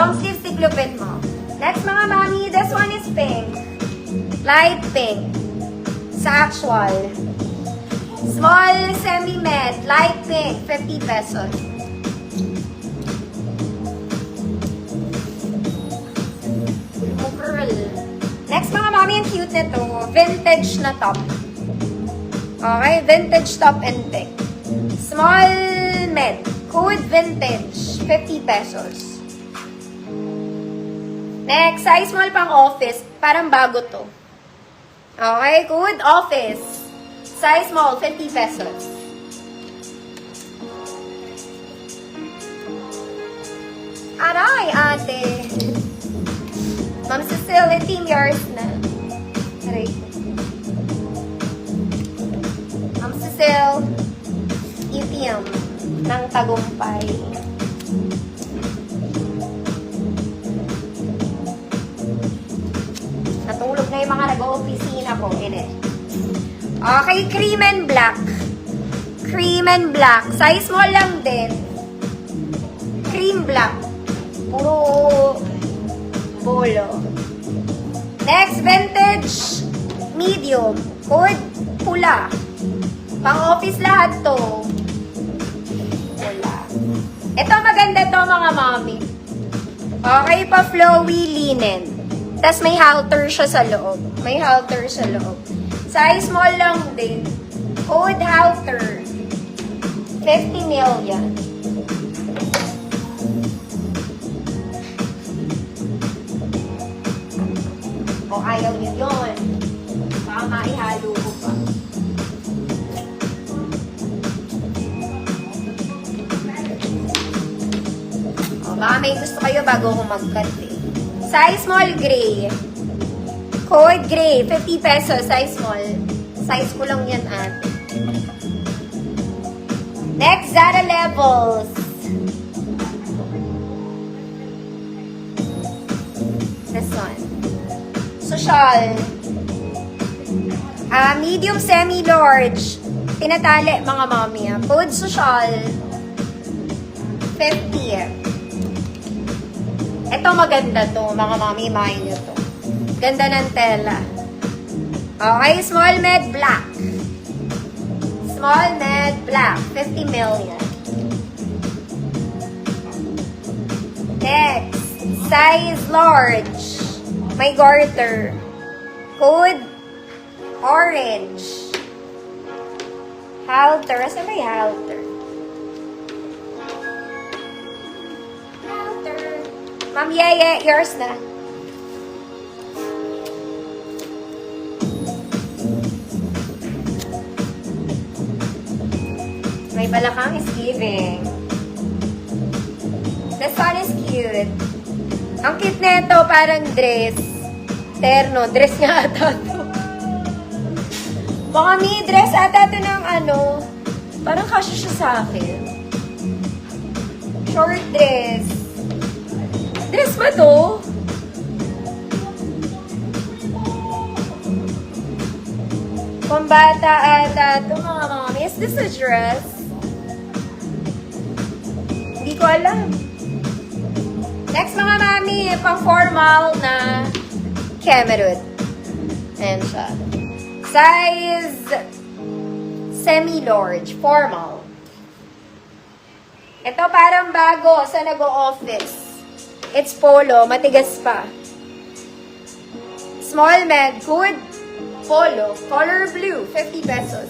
Long sleeve siklupin mo. Next mga mami, this one is pink. Light pink. Sa actual. Small semi-matte. Light pink. 50 pesos. Pearl. Next mga mami, ang cute nito. Vintage na top. Okay, vintage top and pink. Small med. Code vintage. 50 pesos. Next, size small pang office. Parang bago to. Okay, code office. Size small, 50 pesos. Aray, ate. Ma'am Cecile, team yours na. Aray. Ma'am Cecile, ETM ng Tagumpay. Natulog na yung mga nag-o-opisina ko. Okay, cream and black. Cream and black. Size small lang din. Cream black. Puro bolo. Next, vintage medium. Code pula. Pang-office lahat to. Pula. Ito maganda to mga mami. Okay, pa-flowy linen. Tapos may halter siya sa loob. May halter sa loob. Size small lang din. Code halter. 50 million. O ayaw niyo yun. Baka maihalo ko pa. O baka may gusto kayo bago ko mag-cut eh. Size small gray. Code gray. 50 pesos. Size small. Size ko lang yan ate. Next, Zara Levels. This one. Social. Medium semi-large. Tinatali mga mami. Code social. 50. Ito maganda to, mga mami, main nyo to. Ganda ng tela. Okay, small med black. Small med black, 50 million. Next, size large. May garter. Code orange. Halter. Asa may halter? Ma'am Yeye, yours na. May balakang is giving. This one is cute. Ang cute na ito, parang dress. Terno. Dress nga ata ito. Baka may dress ata ito ng ano. Parang kasya siya sa akin. Short dress. Dress ba to? Pambata ata ito mga mami. Is this a dress? Hindi ko alam. Next mga mami, pang formal na Cameroon. Ayan siya. Size semi-large. Formal. Ito parang bago sa nag-o-office. It's polo. Matigas pa. Small med. Good. Polo. Color blue. 50 pesos.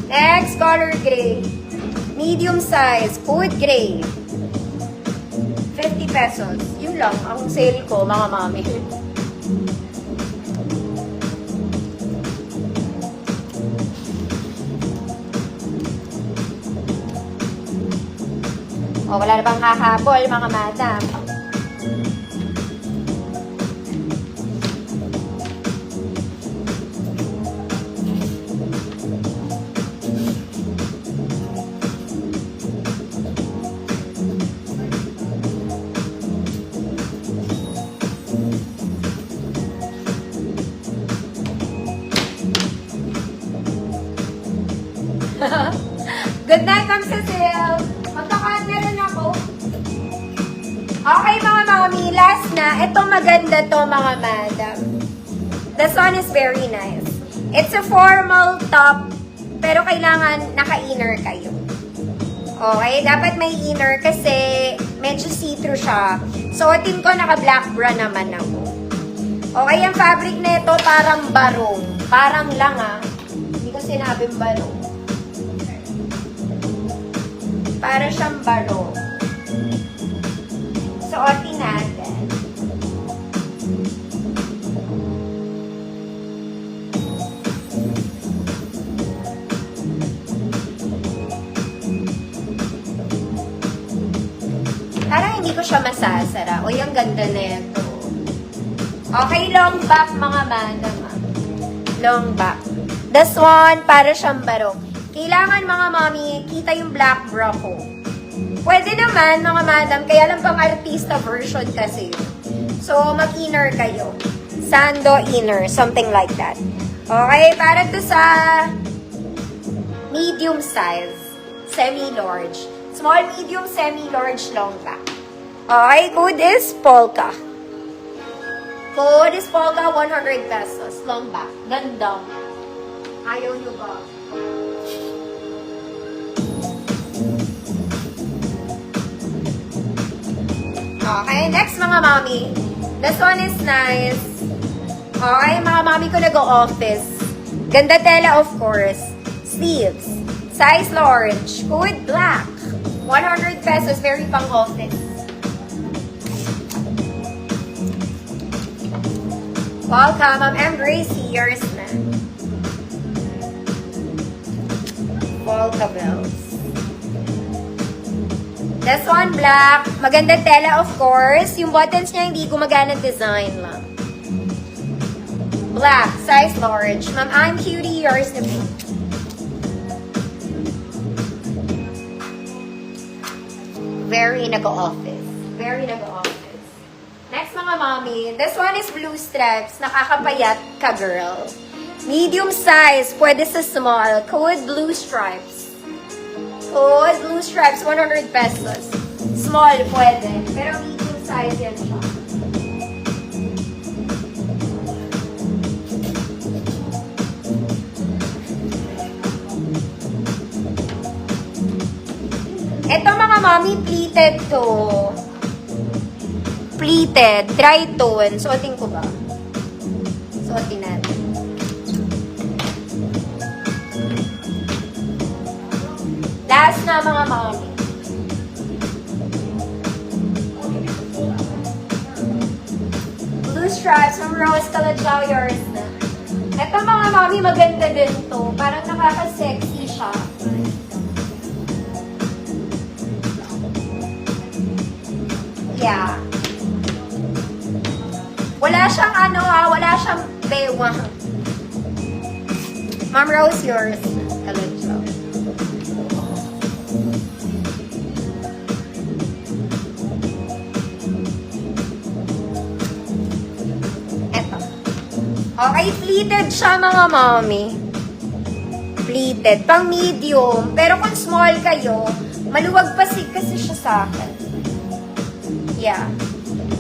Next, color gray. Medium size. Good gray. 50 pesos. Yun lang. Ang sale ko, mga mami. O, wala na bang hahabol, mga madam? Good night, Ma'am Cecile. Magkakaat na rin ako. na, ito maganda to mga madam. This one is very nice. It's a formal top, pero kailangan naka-inner kayo. Okay, dapat may inner kasi medyo see-through siya. Suotin ko, naka-black bra naman ako. Okay, ang fabric na ito parang barong. Parang lang Hindi ko sinabing barong. Para siyang barong. Suotin natin. Parang hindi ko siya masasara. O, yung ganda na ito. Okay, long back mga madam. Long back. This one, para siyang barong. Kailangan mga mommy, kita yung black bra ko. Pwede naman mga madam, kaya lang pang artista version kasi. So, mag-inner kayo. Sando inner, something like that. Okay, para to sa medium size. Semi-large. Small, medium, semi-large, long back. Okay, code is polka. Code is polka, 100 pesos. Long back. Ganda. Ayaw nyo ba? Okay, next mga mommy. This one is nice. Okay, mga mommy ko nag-o-office. Ganda tela, of course. Sleeves. Size large. Code black. 100 pesos, very pang-office. Welcome, I'm Gracie, yours na. Polka bells. This one, black. Maganda tela, of course. Yung buttons niya, hindi gumagana design lang. Black, size large. Ma'am, I'm cutie, yours na pink. Very nag-office. Very nag-office. Next mga mommy, this one is blue stripes. Nakakapayat ka, girl. Medium size, pwede sa small. Code blue stripes. Code blue stripes, 100 pesos. Small, pwede. Pero medium size yan siya. Ito mga mommy, pleated to. Pleated, dry tone. Suotin ko ba? Suotin natin. Last na mga mommy. Blue stripes from Rose Calajao, yours na. Ito mga mommy, maganda din to. Parang nakaka-sexy siya. Yeah. Wala siyang wala siyang bewang. Ma'am Rose, yours. Kalunso. Eto. Okay, pleated siya mga mommy. Pleated. Pang medium. Pero kung small kayo, maluwag pa kasi siya sa akin. Yeah.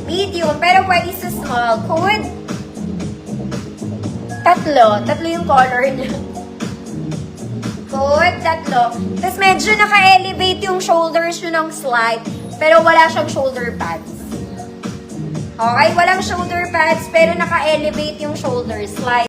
Medium, pero pwede sa small. Code? Tatlo yung color niya. Code, tatlo. Tapos medyo naka-elevate yung shoulders yun ng slight, pero wala siyang shoulder pads. Okay, walang shoulder pads, pero naka-elevate yung shoulders. Slight.